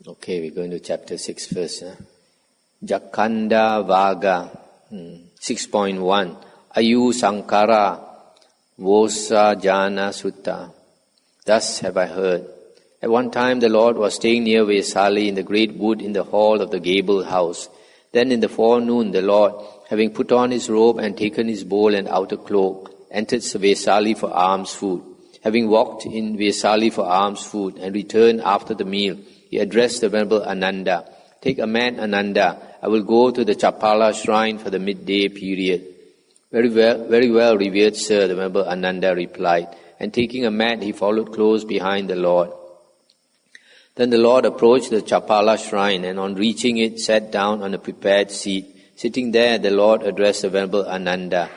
Okay, we're going to chapter 6 first. Jakhanda Vaga, 6.1. Ayu Sankara Vosa Jana Sutta. Thus have I heard. At one time the Lord was staying near Vesali in the great wood in the hall of the gable house. Then in the forenoon the Lord, having put on his robe and taken his bowl and outer cloak, entered Vesali for alms food. Having walked in Vesali for alms food and returned after the meal, he addressed the Venerable Ananda. Take a mat, Ananda. I will go to the Chapala shrine for the midday period. Very well, revered sir, the Venerable Ananda replied. And taking a mat, he followed close behind the Lord. Then the Lord approached the Chapala shrine and on reaching it, sat down on a prepared seat. Sitting there, the Lord addressed the Venerable Ananda.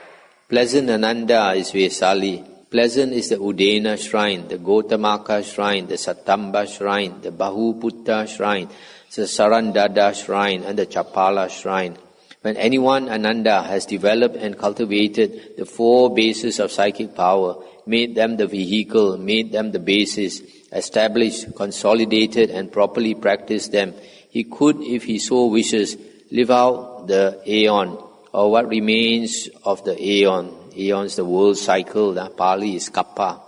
Pleasant Ananda is Vesali. Pleasant is the Udana shrine, the Gotamaka shrine, the Satamba shrine, the Bahuputta shrine, the Sarandada shrine, and the Chapala shrine. When anyone, Ananda, has developed and cultivated the 4 bases of psychic power, made them the vehicle, made them the basis, established, consolidated, and properly practiced them, he could, if he so wishes, live out the aeon, or what remains of the aeon. Aeon is the world cycle, Pali is Kappa.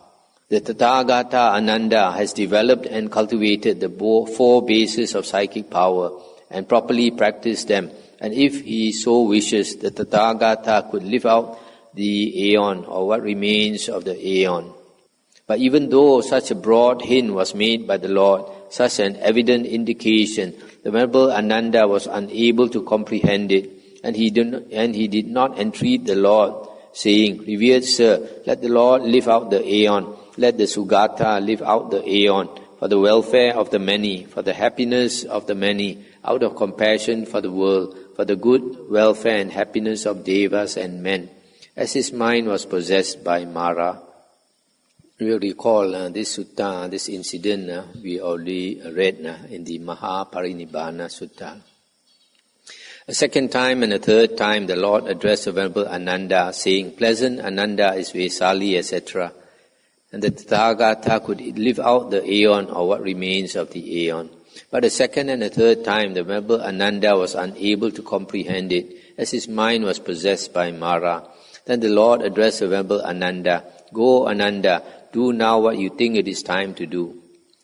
The Tathagata Ananda has developed and cultivated the 4 bases of psychic power and properly practiced them. And if he so wishes, the Tathagata could live out the aeon or what remains of the aeon. But even though such a broad hint was made by the Lord, such an evident indication, the Venerable Ananda was unable to comprehend it, and he did not entreat the Lord, saying, Revered Sir, let the Lord live out the aeon, let the Sugata live out the aeon, for the welfare of the many, for the happiness of the many, out of compassion for the world, for the good welfare and happiness of devas and men. As his mind was possessed by Mara. You will recall this sutta, this incident, we already read in the Mahaparinibbana Sutta. A second time and a third time the Lord addressed the Venerable Ananda, saying, Pleasant Ananda is Vesali, etc. And the Tathagata could live out the aeon or what remains of the aeon. But a second and a third time the Venerable Ananda was unable to comprehend it, as his mind was possessed by Mara. Then the Lord addressed the Venerable Ananda, Go, Ananda, do now what you think it is time to do.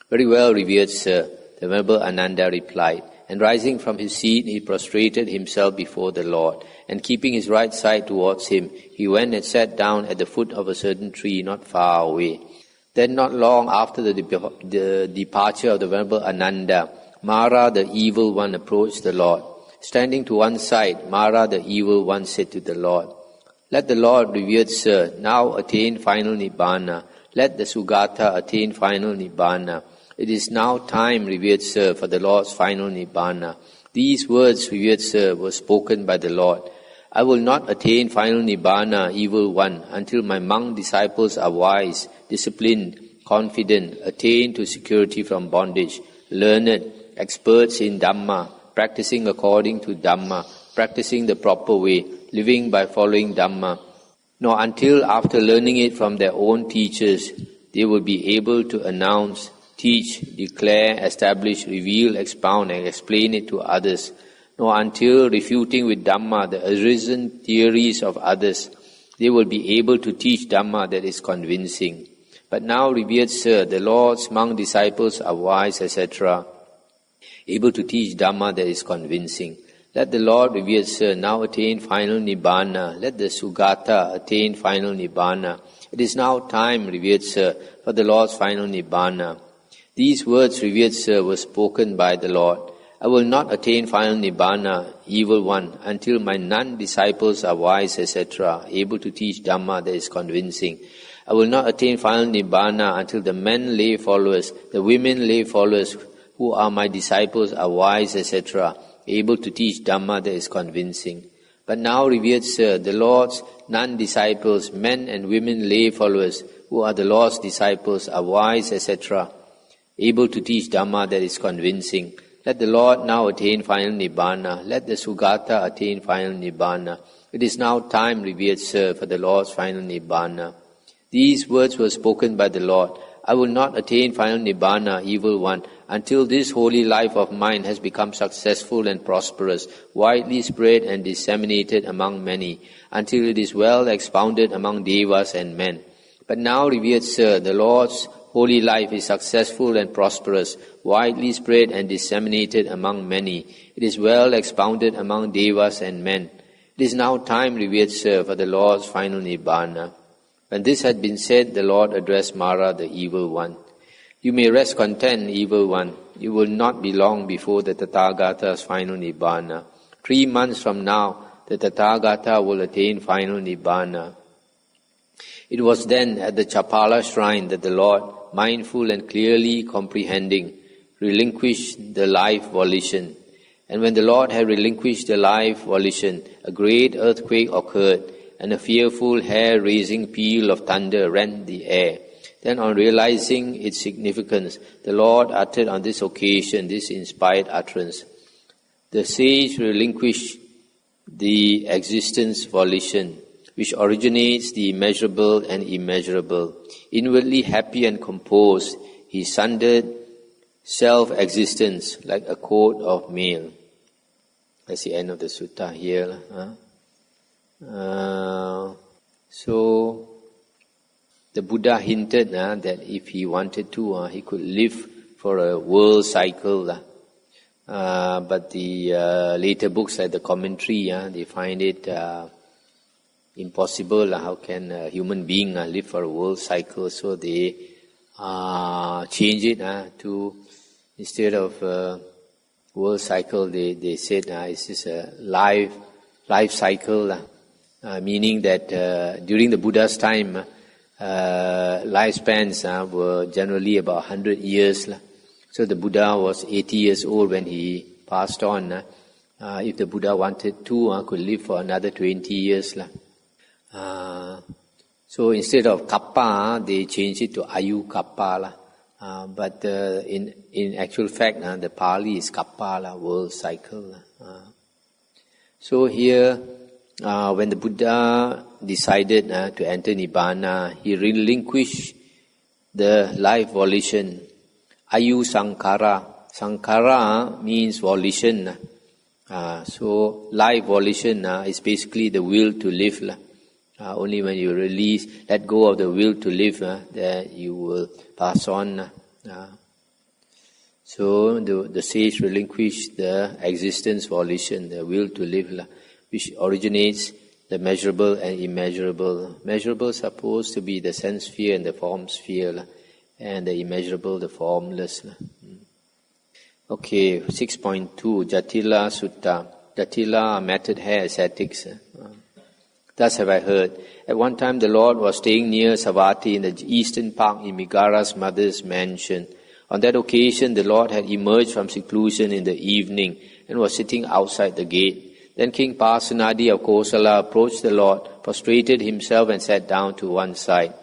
Very well, revered sir, the Venerable Ananda replied. And rising from his seat, he prostrated himself before the Lord. And keeping his right side towards him, he went and sat down at the foot of a certain tree not far away. Then not long after the departure of the Venerable Ananda, Mara the evil one approached the Lord. Standing to one side, Mara the evil one said to the Lord, Let the Lord, revered sir, now attain final Nibbana. Let the Sugata attain final Nibbana. It is now time, revered sir, for the Lord's final Nibbana. These words, revered sir, were spoken by the Lord. I will not attain final Nibbana, evil one, until my monk disciples are wise, disciplined, confident, attain to security from bondage, learned, experts in Dhamma, practicing according to Dhamma, practicing the proper way, living by following Dhamma. Nor until after learning it from their own teachers, they will be able to announce, teach, declare, establish, reveal, expound, and explain it to others. Nor until refuting with Dhamma the arisen theories of others, they will be able to teach Dhamma that is convincing. But now, revered sir, the Lord's monk disciples are wise, etc., able to teach Dhamma that is convincing. Let the Lord, revered sir, now attain final Nibbana. Let the Sugata attain final Nibbana. It is now time, revered sir, for the Lord's final Nibbana. These words, revered sir, were spoken by the Lord. I will not attain final Nibbana, evil one, until my non-disciples are wise, etc., able to teach Dhamma that is convincing. I will not attain final Nibbana until the men lay followers, the women lay followers, who are my disciples are wise, etc., able to teach Dhamma that is convincing. But now, revered sir, the Lord's non-disciples, men and women lay followers, who are the Lord's disciples, are wise, etc., able to teach Dhamma that is convincing. Let the Lord now attain final Nibbana. Let the Sugata attain final Nibbana. It is now time, revered sir, for the Lord's final Nibbana. These words were spoken by the Lord. I will not attain final Nibbana, evil one, until this holy life of mine has become successful and prosperous, widely spread and disseminated among many, until it is well expounded among devas and men. But now, revered Sir, the Lord's holy life is successful and prosperous, widely spread and disseminated among many. It is well expounded among devas and men. It is now time, revered Sir, for the Lord's final Nibbana. When this had been said, the Lord addressed Mara, the evil one. You may rest content, evil one. You will not be long before the Tathagata's final Nibbana. 3 months from now, the Tathagata will attain final Nibbana. It was then at the Chapala shrine that the Lord, mindful and clearly comprehending, relinquished the life volition. And when the Lord had relinquished the life volition, a great earthquake occurred, and a fearful hair-raising peal of thunder rent the air. Then, on realizing its significance, the Lord uttered on this occasion this inspired utterance. The sage relinquished the existence volition, which originates the immeasurable and immeasurable. Inwardly happy and composed, he sundered self-existence like a coat of mail. That's the end of the sutta here. So, the Buddha hinted that if he wanted to, he could live for a world cycle. But the later books like the commentary, they find it impossible. How can a human being live for a world cycle? So they change it to, instead of world cycle, they said it's just a life cycle, meaning that during the Buddha's time, lifespans were generally about 100 years. So the Buddha was 80 years old when he passed on. If the Buddha wanted to, could live for another 20 years. So instead of kappa, they changed it to ayu kappa. But in actual fact, the Pali is kappa, world cycle. So here, when the Buddha decided to enter Nibbana, he relinquished the life volition. Ayu Sankara. Sankara means volition. So life volition is basically the will to live. Only when you let go of the will to live, that you will pass on. So the sage relinquished the existence volition, the will to live, which originates the measurable and immeasurable. Measurable is supposed to be the sense sphere and the form sphere, and the immeasurable, the formless. Okay, 6.2, Jatila Sutta. Jatila, matted hair, ascetics. Thus have I heard. At one time the Lord was staying near Savatthi in the eastern park in Megara's mother's mansion. On that occasion the Lord had emerged from seclusion in the evening and was sitting outside the gate. Then King Pasenadi of Kosala approached the Lord, prostrated himself and sat down to one side.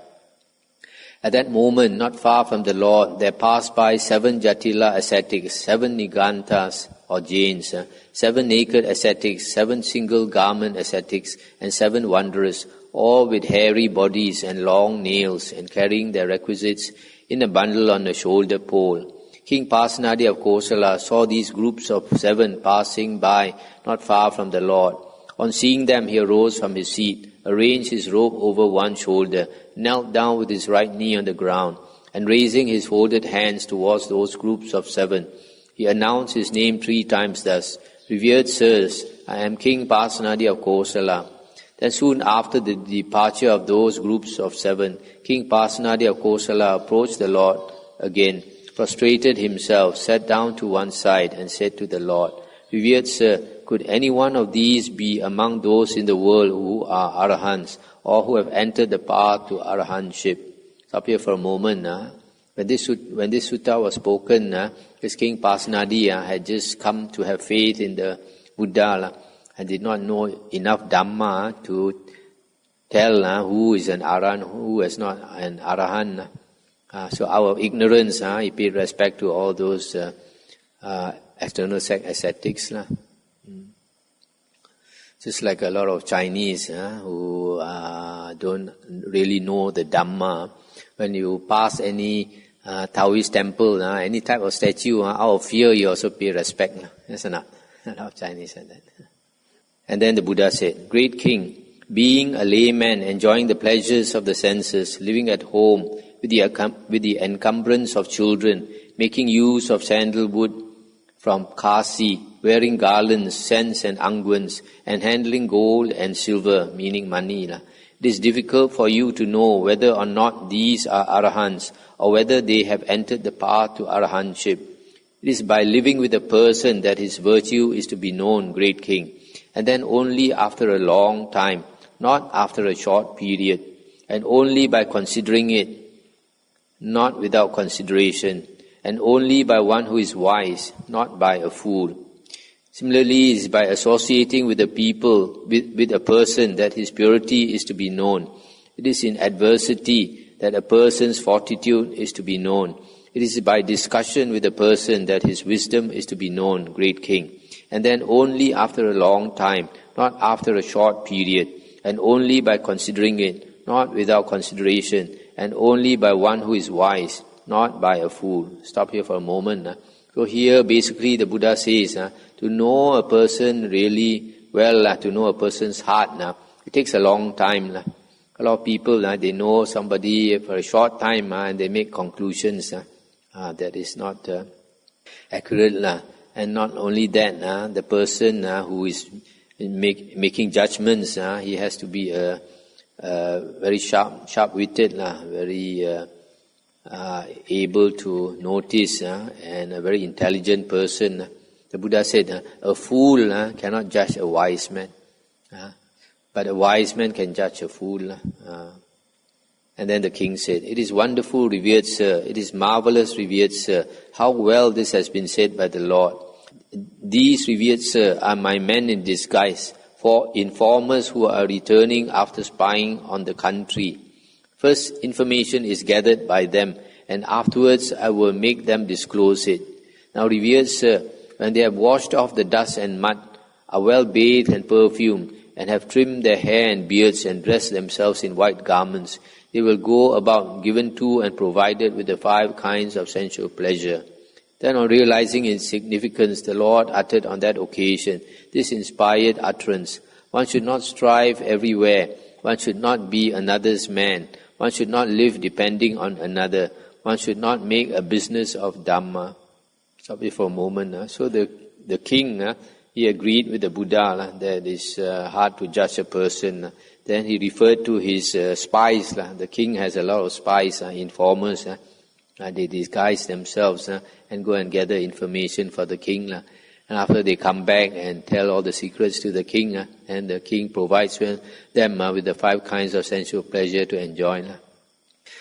At that moment, not far from the Lord, there passed by 7 Jatila ascetics, 7 Nigantas or Jains, 7 naked ascetics, 7 single garment ascetics, and 7 wanderers, all with hairy bodies and long nails, and carrying their requisites in a bundle on a shoulder pole. King Pasenadi of Kosala saw these groups of 7 passing by not far from the Lord. On seeing them, he arose from his seat, arranged his robe over one shoulder, knelt down with his right knee on the ground, and raising his folded hands towards those groups of 7, he announced his name 3 times thus, Revered Sirs, I am King Pasenadi of Kosala. Then soon after the departure of those groups of 7, King Pasenadi of Kosala approached the Lord again, prostrated himself, sat down to one side, and said to the Lord, Revered Sir, could any one of these be among those in the world who are Arahants, or who have entered the path to Arahantship? Stop here for a moment. When this sutta was spoken, this King Pasenadi had just come to have faith in the Buddha and did not know enough Dhamma to tell who is an Arahant, who is not an Arahant. So our ignorance, he paid respect to all those external ascetics. Just like a lot of Chinese who don't really know the Dhamma, When you pass any Taoist temple, any type of statue, out of fear you also pay respect. That's not. A lot of Chinese said that. And then the Buddha said, "Great king, being a layman, enjoying the pleasures of the senses, living at home with the encumbrance of children, making use of sandalwood from Kasi, wearing garlands, scents and unguents, and handling gold and silver," meaning money. It is difficult for you to know whether or not these are arahants, or whether they have entered the path to arahantship. It is by living with a person that his virtue is to be known, great king, and then only after a long time, not after a short period, and only by considering it, not without consideration, and only by one who is wise, not by a fool. Similarly, it is by associating with a people, with a person, that his purity is to be known. It is in adversity that a person's fortitude is to be known. It is by discussion with a person that his wisdom is to be known, great king, and then only after a long time, not after a short period, and only by considering it, not without consideration, and only by one who is wise, not by a fool. Stop here for a moment. So here basically the Buddha says, to know a person really well, to know a person's heart, it takes a long time. A lot of people, they know somebody for a short time and they make conclusions that is not accurate. And not only that, the person who is making judgments, he has to be very sharp-witted, very able to notice, and a very intelligent person. The Buddha said, a fool cannot judge a wise man, but a wise man can judge a fool. And then the king said, "It is wonderful, revered sir. It is marvelous, revered sir. How well this has been said by the Lord. These, revered sir, are my men in disguise, for informers who are returning after spying on the country. First, information is gathered by them, and afterwards I will make them disclose it. Now, revered sir, when they have washed off the dust and mud, are well bathed and perfumed, and have trimmed their hair and beards and dressed themselves in white garments, they will go about given to and provided with the 5 kinds of sensual pleasure." Then on realizing its significance, the Lord uttered on that occasion this inspired utterance: "One should not strive everywhere. One should not be another's man. One should not live depending on another. One should not make a business of Dhamma." Stop it for a moment. So the king, he agreed with the Buddha that it's hard to judge a person. Then he referred to his spies. The king has a lot of spies, informers. They disguise themselves and go and gather information for the king. And after they come back and tell all the secrets to the king, and the king provides them with the 5 kinds of sensual pleasure to enjoy.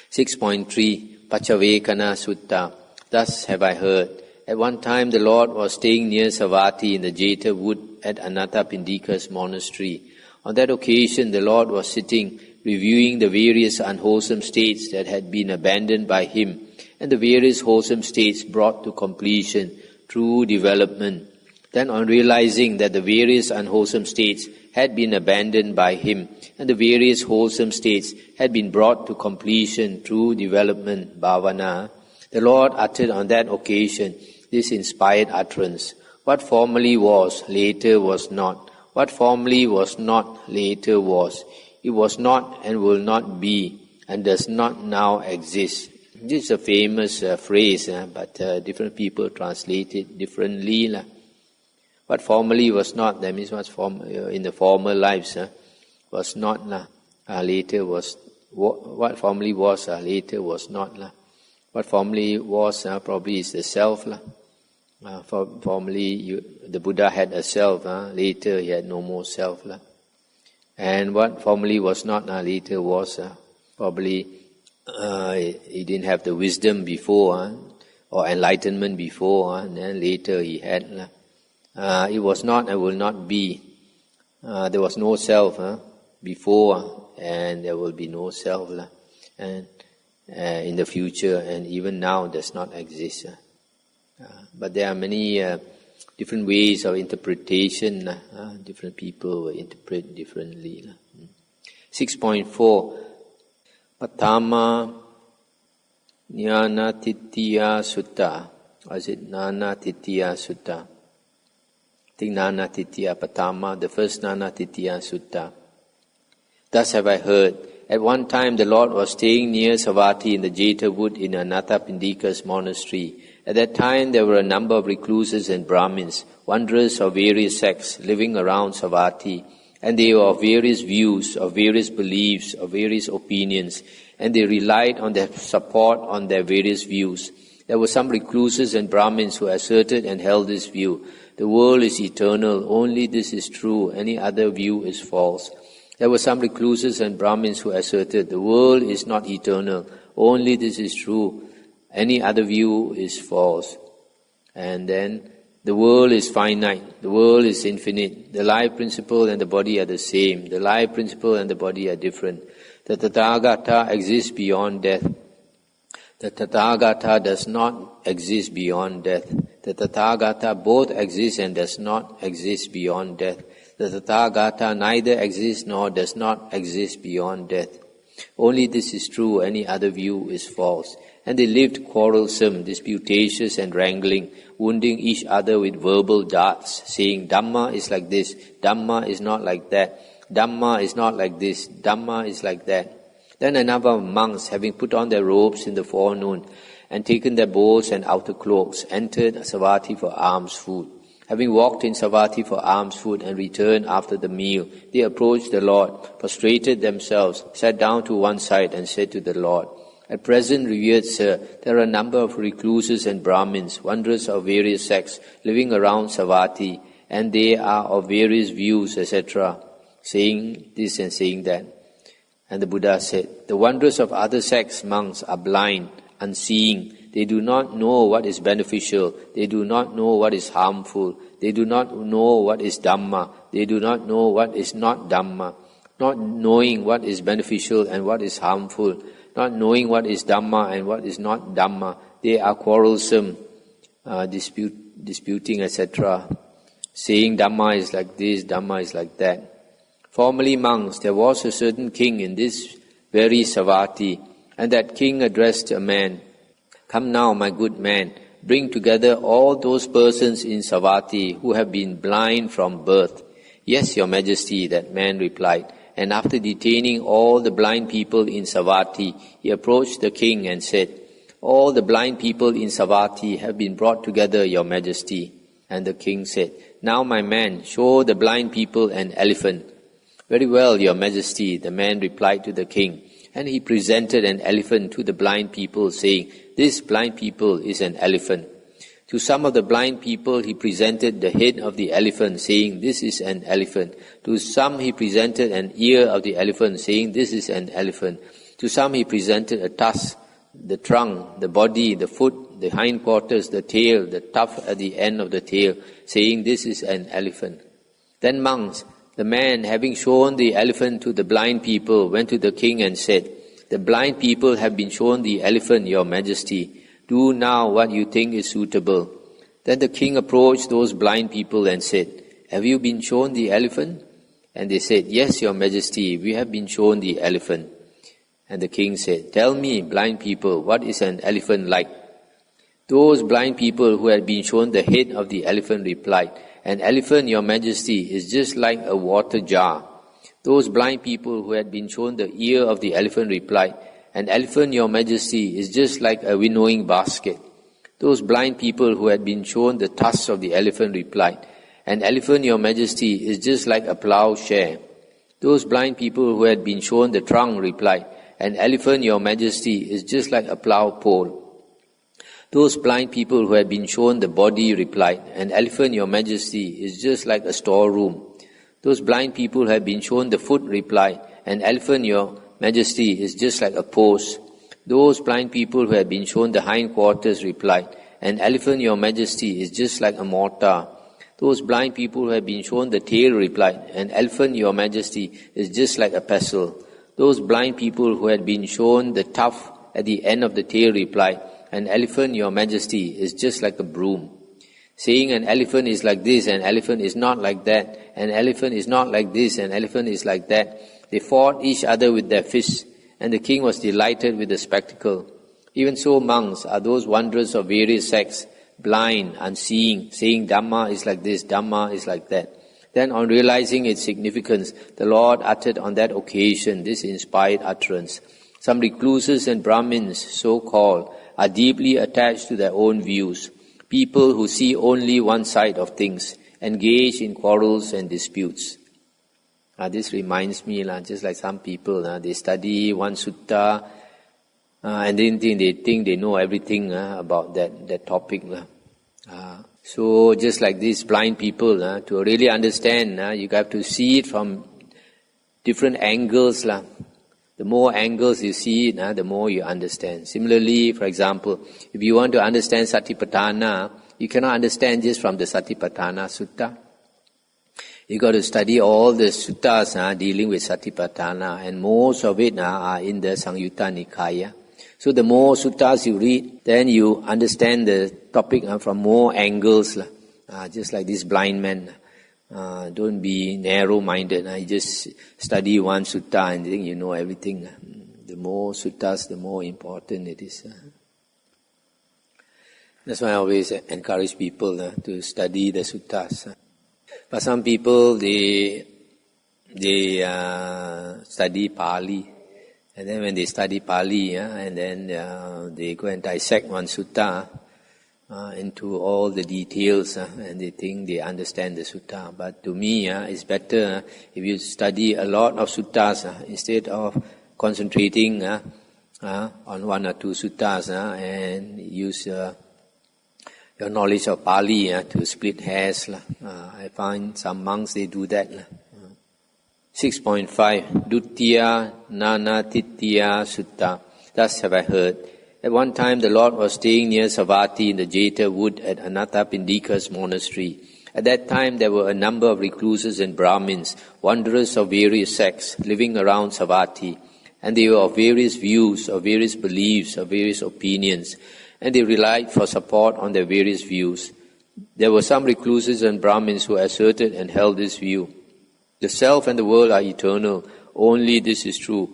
6.3 Pachavekana Sutta. Thus have I heard. At one time the Lord was staying near Savatthi in the Jeta wood at Anathapindika's monastery. On that occasion the Lord was sitting, reviewing the various unwholesome states that had been abandoned by him, and the various wholesome states brought to completion through development. Then on realizing that the various unwholesome states had been abandoned by him, and the various wholesome states had been brought to completion through development, bhavana, the Lord uttered on that occasion this inspired utterance: "What formerly was, later was not. What formerly was not, later was. It was not and will not be, and does not now exist." This is a famous phrase, but different people translate it differently. What formerly was not, that means what's in the former lives was not. Later was. What formerly was, later was not. What formerly was probably is the self. Formerly the Buddha had a self, later he had no more self. And what formerly was not, later was. Probably he didn't have the wisdom before, or enlightenment before, and then later he had. It was not and will not be. There was no self before, and there will be no self and in the future, and even now does not exist. But there are many different ways of interpretation. Different people will interpret differently. 6.4 Patama Jnana-titiya Sutta. Or is it Nana-titiya Sutta? I think Nana-titiya Patama, the first Nana-titiya Sutta. Thus have I heard. At one time the Lord was staying near Savatthi in the Jeta wood in Anathapindika's monastery. At that time there were a number of recluses and Brahmins, wanderers of various sects, living around Savatthi. And they were of various views, of various beliefs, of various opinions, and they relied on their support on their various views. There were some recluses and Brahmins who asserted and held this view. The world is eternal, only this is true, any other view is false. There were some recluses and Brahmins who asserted, the world is not eternal, only this is true, any other view is false. And then, the world is finite, the world is infinite, the life principle and the body are the same, the life principle and the body are different. The Tathagata exists beyond death. The Tathagata does not exist beyond death. The Tathagata both exists and does not exist beyond death. The Tathagata neither exists nor does not exist beyond death. Only this is true, any other view is false. And they lived quarrelsome, disputatious and wrangling, wounding each other with verbal darts, saying, Dhamma is like this, Dhamma is not like that, Dhamma is not like this, Dhamma is like that. Then a number of monks, having put on their robes in the forenoon, and taken their bows and outer cloaks, entered Savatthi for alms food. Having walked in Savatthi for alms food and returned after the meal, they approached the Lord, prostrated themselves, sat down to one side and said to the Lord, At present, revered Sir, there are a number of recluses and Brahmins, wanderers of various sects, living around Savatthi, and they are of various views, etc., saying this and saying that. And the Buddha said, The wanderers of other sects, monks, are blind, unseeing. They do not know what is beneficial. They do not know what is harmful. They do not know what is Dhamma. They do not know what is not Dhamma. Not knowing what is beneficial and what is harmful, not knowing what is Dhamma and what is not Dhamma, they are quarrelsome, disputing, etc., saying Dhamma is like this, Dhamma is like that. Formerly, monks, there was a certain king in this very Savatthi, and that king addressed a man, Come now, my good man, bring together all those persons in Savatthi who have been blind from birth. Yes, your majesty, that man replied. And after detaining all the blind people in Savatthi, he approached the king and said, All the blind people in Savatthi have been brought together, your majesty. And the king said, Now, my man, show the blind people an elephant. Very well, your majesty, the man replied to the king. And he presented an elephant to the blind people, saying, This blind people is an elephant. To some of the blind people he presented the head of the elephant, saying, This is an elephant. To some he presented an ear of the elephant, saying, This is an elephant. To some he presented a tusk, the trunk, the body, the foot, the hindquarters, the tail, the tuft at the end of the tail, saying, This is an elephant. Then monks, the man, having shown the elephant to the blind people, went to the king and said, The blind people have been shown the elephant, your majesty. Do now what you think is suitable. Then the king approached those blind people and said, Have you been shown the elephant? And they said, Yes, your majesty, we have been shown the elephant. And the king said, Tell me, blind people, what is an elephant like? Those blind people who had been shown the head of the elephant replied, An elephant, your majesty, is just like a water jar. Those blind people who had been shown the ear of the elephant replied, An elephant, your majesty, is just like a winnowing basket. Those blind people who had been shown the tusks of the elephant replied, An elephant, your majesty, is just like a plowshare. Those blind people who had been shown the trunk replied, An elephant, your majesty, is just like a plow pole. Those blind people who had been shown the body replied, An elephant, your majesty, is just like a storeroom. Those blind people who had been shown the foot replied, An elephant, your majesty, is just like a post. Those blind people who had been shown the hindquarters replied, An elephant, your majesty, is just like a mortar. Those blind people who had been shown the tail replied, An elephant, your majesty, is just like a pestle. Those blind people who had been shown the tuft at the end of the tail replied, An elephant, your majesty, is just like a broom. Saying an elephant is like this, an elephant is not like that, an elephant is not like this, an elephant is like that, they fought each other with their fists, and the king was delighted with the spectacle. Even so, monks are those wanderers of various sects, blind, unseeing, saying Dhamma is like this, Dhamma is like that. Then on realizing its significance, the Lord uttered on that occasion this inspired utterance. Some recluses and Brahmins, so-called, are deeply attached to their own views. People who see only one side of things, engage in quarrels and disputes. This reminds me, just like some people, they study one sutta, and then they think they know everything about that topic. So just like these blind people, to really understand, you have to see it from different angles. The more angles you see it, the more you understand. Similarly, for example, if you want to understand Satipatthana, you cannot understand just from the Satipatthana Sutta. You got to study all the suttas dealing with Satipatthana, and most of it are in the Samyutta Nikaya. So the more suttas you read, then you understand the topic from more angles. Just like this blind man. Don't be narrow-minded. You just study one sutta and think you know everything. The more suttas, the more important it is. That's why I always encourage people to study the suttas. But some people, they study Pali. And then when they study Pali, and then they go and dissect one sutta into all the details, and they think they understand the sutta. But to me, it's better if you study a lot of suttas instead of concentrating on one or two suttas and use your knowledge of Pali to split hairs. I find some monks, they do that. 6.5 Duttya Nanatitya Sutta. Thus have I heard. At one time the Lord was staying near Savatthi in the Jeta wood at Anathapindika's monastery. At that time there were a number of recluses and Brahmins, wanderers of various sects, living around Savatthi. And they were of various views, of various beliefs, of various opinions, and they relied for support on their various views. There were some recluses and Brahmins who asserted and held this view. The self and the world are eternal, only this is true.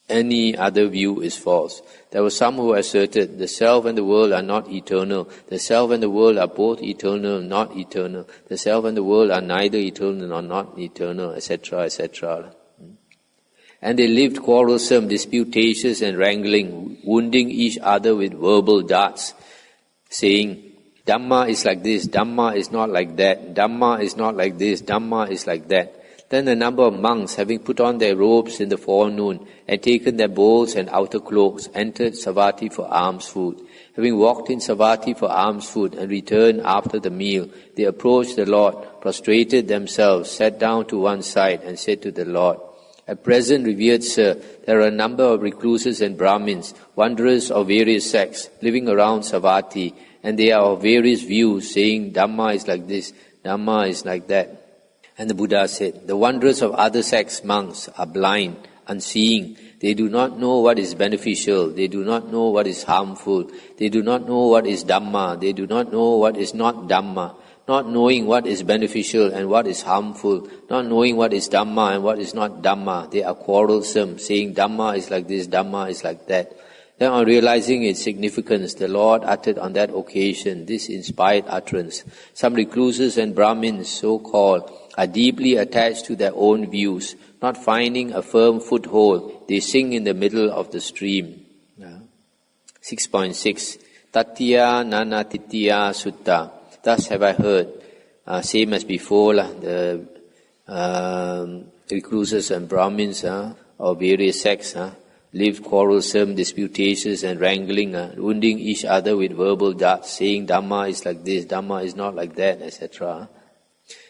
Any other view is false. There were some who asserted the self and the world are not eternal. The self and the world are both eternal, not eternal. The self and the world are neither eternal nor not eternal, etc., etc. And they lived quarrelsome, disputatious and wrangling, wounding each other with verbal darts, saying, Dhamma is like this, Dhamma is not like that, Dhamma is not like this, Dhamma is like that. Then a number of monks, having put on their robes in the forenoon and taken their bowls and outer cloaks, entered Savatthi for alms food. Having walked in Savatthi for alms food and returned after the meal, they approached the Lord, prostrated themselves, sat down to one side and said to the Lord, At present, revered Sir, there are a number of recluses and Brahmins, wanderers of various sects, living around Savatthi, and they are of various views, saying Dhamma is like this, Dhamma is like that. And the Buddha said, the wanderers of other sects, monks, are blind, unseeing. They do not know what is beneficial. They do not know what is harmful. They do not know what is Dhamma. They do not know what is not Dhamma. Not knowing what is beneficial and what is harmful. Not knowing what is Dhamma and what is not Dhamma. They are quarrelsome, saying Dhamma is like this, Dhamma is like that. Then on realizing its significance, the Lord uttered on that occasion this inspired utterance. Some recluses and Brahmins, so-called, are deeply attached to their own views. Not finding a firm foothold, they sing in the middle of the stream. 6.6 Tatya Nanatitya Sutta. Thus have I heard, same as before, the recluses and Brahmins of various sects lived quarrelsome, disputatious and wrangling, wounding each other with verbal darts, saying Dhamma is like this, Dhamma is not like that, etc.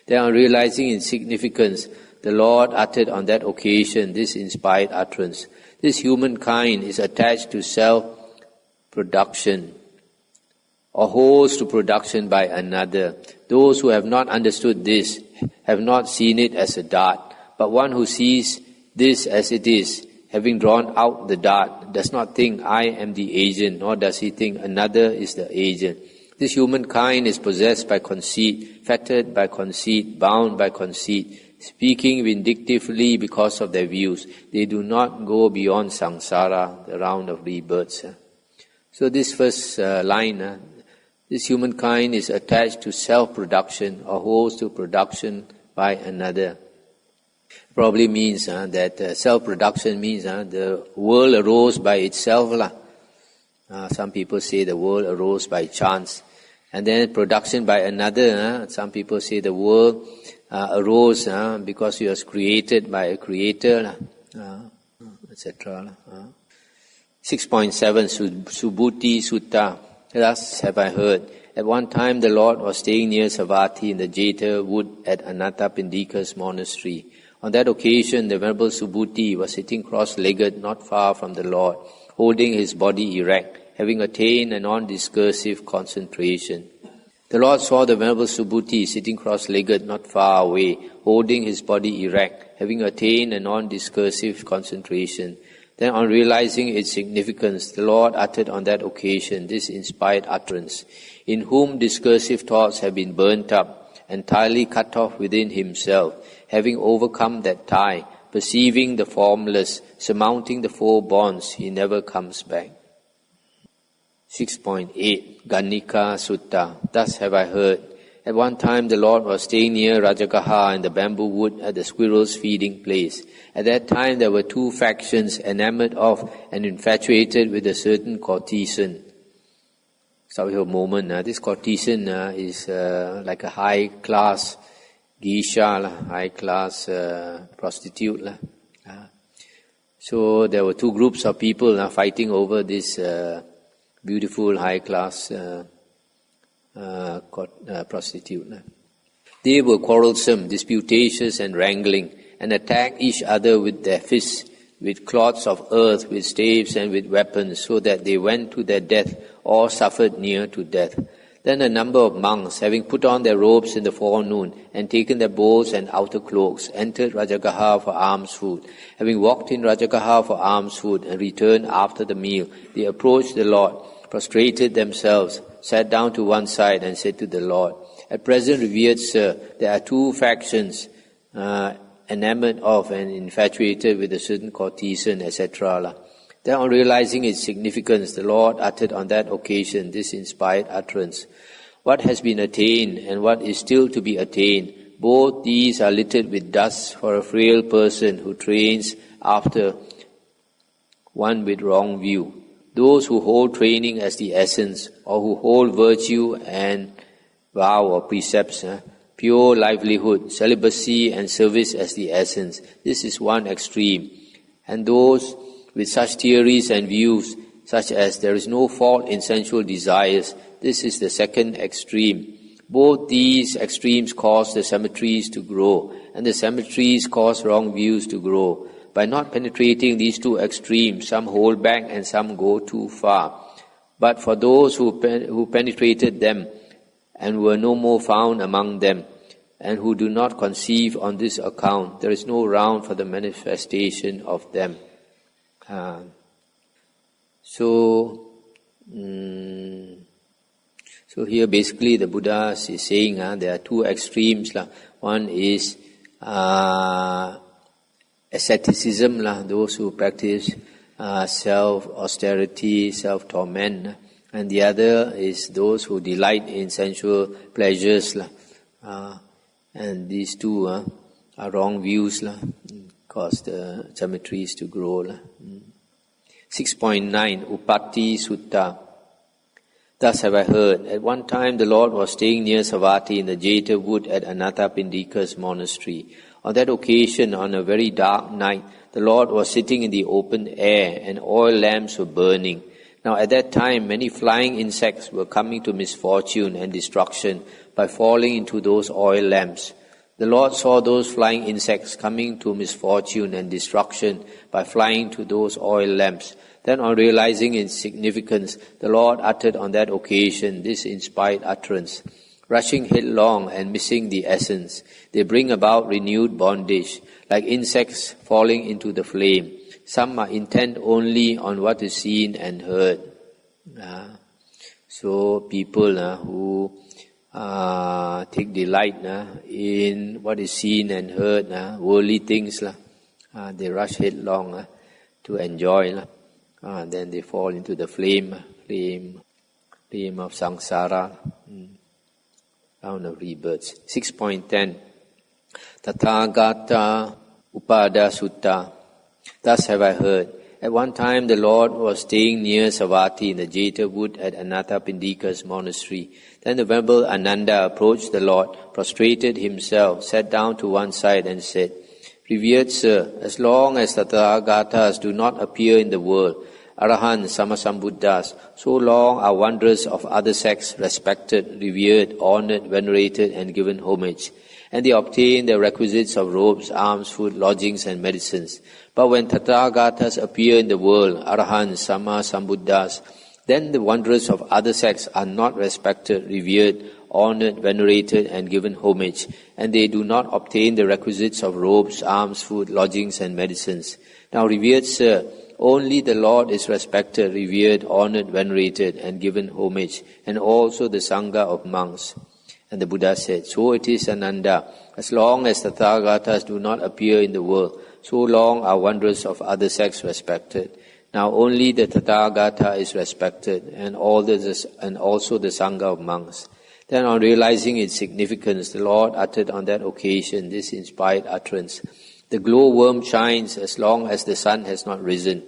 Then on realizing its significance, the Lord uttered on that occasion this inspired utterance. This humankind is attached to self-production, or holds to production by another. Those who have not understood this have not seen it as a dart, but one who sees this as it is, having drawn out the dart, does not think I am the agent, nor does he think another is the agent. This humankind is possessed by conceit, fettered by conceit, bound by conceit, speaking vindictively because of their views. They do not go beyond samsara, the round of rebirths. So this first line, this humankind is attached to self-production or holds to production by another. Probably means that self-production means the world arose by itself. Some people say the world arose by chance. And then production by another. Some people say the world arose because it was created by a creator, etc. 6.7 Subhuti Sutta. Thus have I heard. At one time the Lord was staying near Savatthi in the Jeta wood at Anathapindika's monastery. On that occasion the Venerable Subhuti was sitting cross-legged not far from the Lord, holding his body erect, having attained a non-discursive concentration. The Lord saw the Venerable Subhuti sitting cross-legged not far away, holding his body erect, having attained a non-discursive concentration. Then on realizing its significance, the Lord uttered on that occasion this inspired utterance: in whom discursive thoughts have been burnt up, entirely cut off within himself, having overcome that tie, perceiving the formless, surmounting the four bonds, he never comes back. 6.8 Gannika Sutta. Thus have I heard. At one time the Lord was staying near Rajagaha in the bamboo wood at the squirrel's feeding place. At that time there were two factions enamored of and infatuated with a certain courtesan. Stop here a moment. This courtesan is like a high-class geisha, high-class prostitute. So there were two groups of people fighting over this beautiful high-class prostitute. They were quarrelsome, disputatious and wrangling, and attacked each other with their fists, with clods of earth, with staves and with weapons, so that they went to their death or suffered near to death. Then a number of monks, having put on their robes in the forenoon and taken their bows and outer cloaks, entered Rajagaha for alms food. Having walked in Rajagaha for alms food and returned after the meal, they approached the Lord, prostrated themselves, sat down to one side and said to the Lord, "At present, revered Sir, there are two factions enamored of and infatuated with a certain courtesan, etc." Then on realizing its significance, the Lord uttered on that occasion this inspired utterance: what has been attained and what is still to be attained, both these are littered with dust for a frail person who trains after one with wrong view. Those who hold training as the essence, or who hold virtue and vow or precepts, pure livelihood, celibacy and service as the essence, this is one extreme. And those with such theories and views, such as there is no fault in sensual desires, this is the second extreme. Both these extremes cause the cemeteries to grow, and the cemeteries cause wrong views to grow. By not penetrating these two extremes, some hold back and some go too far. But for those who penetrated them and were no more found among them, and who do not conceive on this account, there is no ground for the manifestation of them. So here basically the Buddha is saying there are two extremes. One is asceticism, those who practice self-austerity, self-torment, and the other is those who delight in sensual pleasures. And these two are wrong views, cause the cemeteries to grow. 6.9 Upatti Sutta. Thus have I heard. At one time the Lord was staying near Savatthi in the Jeta wood at Anathapindika's monastery. On that occasion, on a very dark night, the Lord was sitting in the open air and oil lamps were burning. Now at that time many flying insects were coming to misfortune and destruction by falling into those oil lamps. The Lord saw those flying insects coming to misfortune and destruction by flying to those oil lamps. Then on realizing its significance, the Lord uttered on that occasion this inspired utterance: rushing headlong and missing the essence, they bring about renewed bondage, like insects falling into the flame. Some are intent only on what is seen and heard. So people who take delight in what is seen and heard, worldly things, they rush headlong to enjoy, then they fall into the flame Claim of samsara, round of rebirths. 6.10 Tathagata Upada Sutta. Thus have I heard. At one time the Lord was staying near Savatthi in the Jeta wood at Anathapindika's monastery. Then the Venerable Ananda approached the Lord, prostrated himself, sat down to one side and said, Revered Sir, as long as Tathagatas do not appear in the world, Arahants, Sammasambuddhas, so long are wanderers of other sects respected, revered, honored, venerated and given homage. And they obtain the requisites of robes, arms, food, lodgings and medicines. But when Tathagatas appear in the world, Arahants, Sammasambuddhas, then the wanderers of other sects are not respected, revered, honored, venerated and given homage, and they do not obtain the requisites of robes, arms, food, lodgings and medicines. Now, revered Sir, only the Lord is respected, revered, honored, venerated and given homage, and also the Sangha of monks. And the Buddha said, So it is, Ananda, as long as the Tathagatas do not appear in the world, so long are wanderers of other sects respected. Now only the Tathagata is respected, and also the Sangha of monks. Then on realizing its significance, the Lord uttered on that occasion this inspired utterance. The glowworm shines as long as the sun has not risen.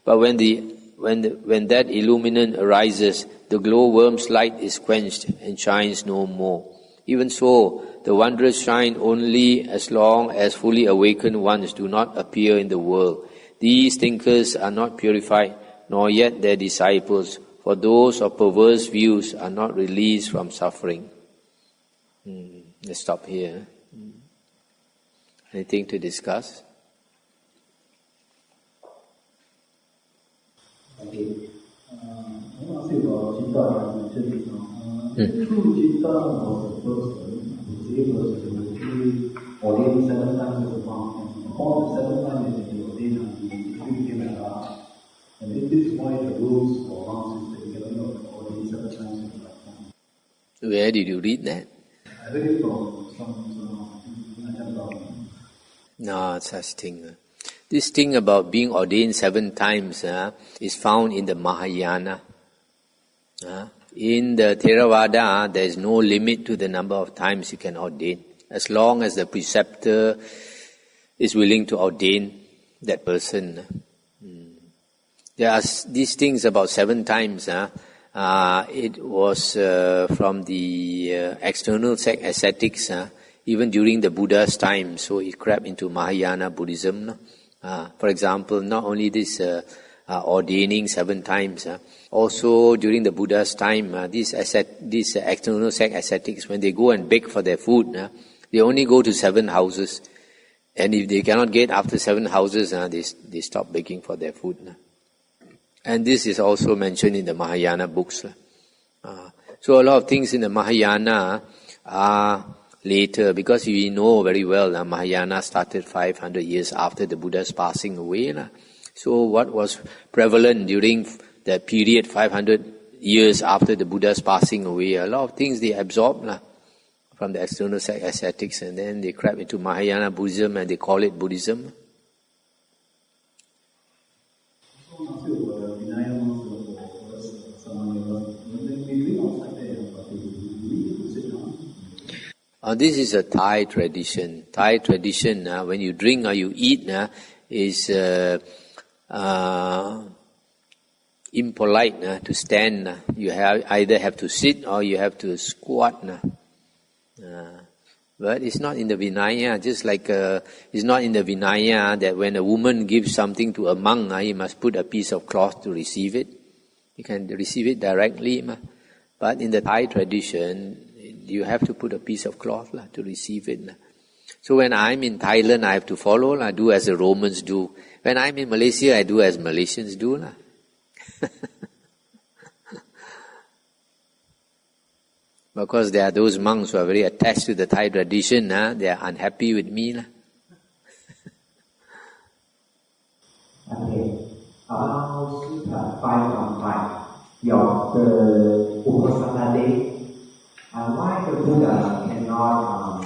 But when that illuminant arises, the glowworm's light is quenched and shines no more. Even so, the wanderers shine only as long as fully awakened ones do not appear in the world. These thinkers are not purified, nor yet their disciples, for those of perverse views are not released from suffering. Let's stop here. Anything to discuss? Okay. I want to say about Chitta, as mentioned just now. True Chitta was the first person who actually ordained 7 times as a monk, and upon the 7th time that he ordained, he became a monk. And at this point, the rules for monks is that you cannot ordain 7 times as a monk. Where did you read that? I read it from some No, such thing. This thing about being ordained 7 times is found in the Mahayana. In the Theravada, there is no limit to the number of times you can ordain, as long as the preceptor is willing to ordain that person. There are these things about 7 times. It was from the external ascetics, even during the Buddha's time, so it crept into Mahayana Buddhism. For example, not only this ordaining 7 times, also during the Buddha's time, these external ascetics, when they go and beg for their food, they only go to 7 houses. And if they cannot get after 7 houses, they stop begging for their food. And this is also mentioned in the Mahayana books. So a lot of things in the Mahayana are later, because we know very well Mahayana started 500 years after the Buddha's passing away. So what was prevalent during that period, 500 years after the Buddha's passing away, a lot of things they absorbed from the external ascetics, and then they crept into Mahayana Buddhism and they call it Buddhism. This is a Thai tradition. Thai tradition, when you drink or you eat, is impolite to stand. You either have to sit or you have to squat. But it's not in the Vinaya, just like it's not in the Vinaya that when a woman gives something to a monk, he must put a piece of cloth to receive it. You can receive it directly. But in the Thai tradition, you have to put a piece of cloth to receive it. So when I'm in Thailand, I have to follow, do as the Romans do. When I'm in Malaysia, I do as Malaysians do. Because there are those monks who are very attached to the Thai tradition, they are unhappy with me. Okay. About Sutta 5.5, the Upasana Day. Why the Buddha cannot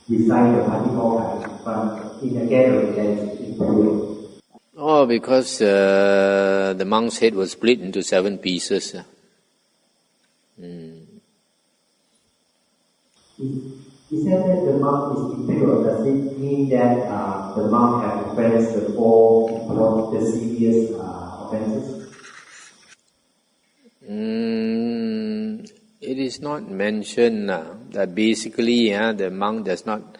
recite the Patimokkha, but in a gathering that is impure? Because the monk's head was split into 7 pieces. Is that the monk is impure? Does it mean that the monk have offense the four the serious offenses? It is not mentioned that basically the monk does not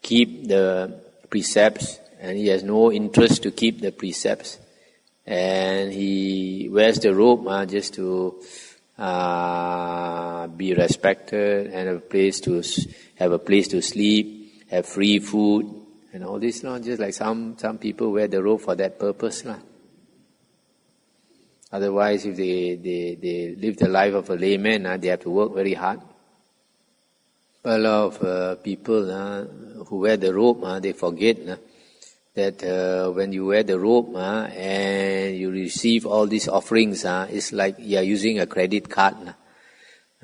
keep the precepts and he has no interest to keep the precepts, and he wears the robe just to be respected and have a place to sleep, have free food, and all this. Not just like some people wear the robe for that purpose. Otherwise, if they live the life of a layman, they have to work very hard. A lot of people who wear the robe, they forget that when you wear the robe and you receive all these offerings, it's like you are using a credit card.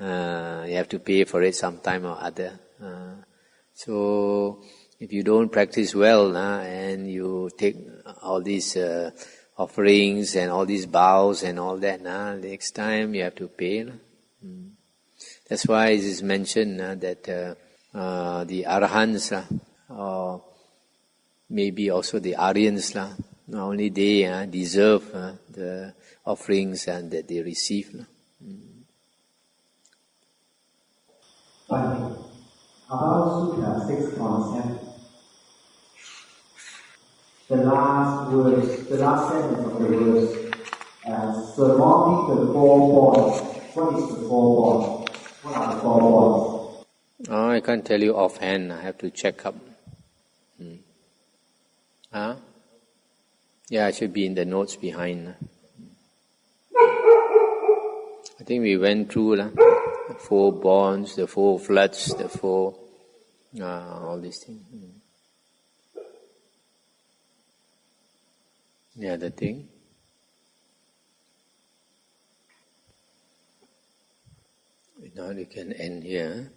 You have to pay for it sometime or other. So if you don't practice well and you take all these offerings and all these vows and all that, next time you have to pay. That's why it is mentioned that the Arahants or maybe also the Aryans, not only they deserve the offerings and that they receive. About Sutta 6.7, the last sentence of the verse, surmounting the 4 points. What is the 4 points? What are the 4 points? I can't tell you offhand. I have to check up. Yeah, it should be in the notes behind. I think we went through the 4 bonds, the 4 floods, the 4 all these things. The other thing. Now we can end here.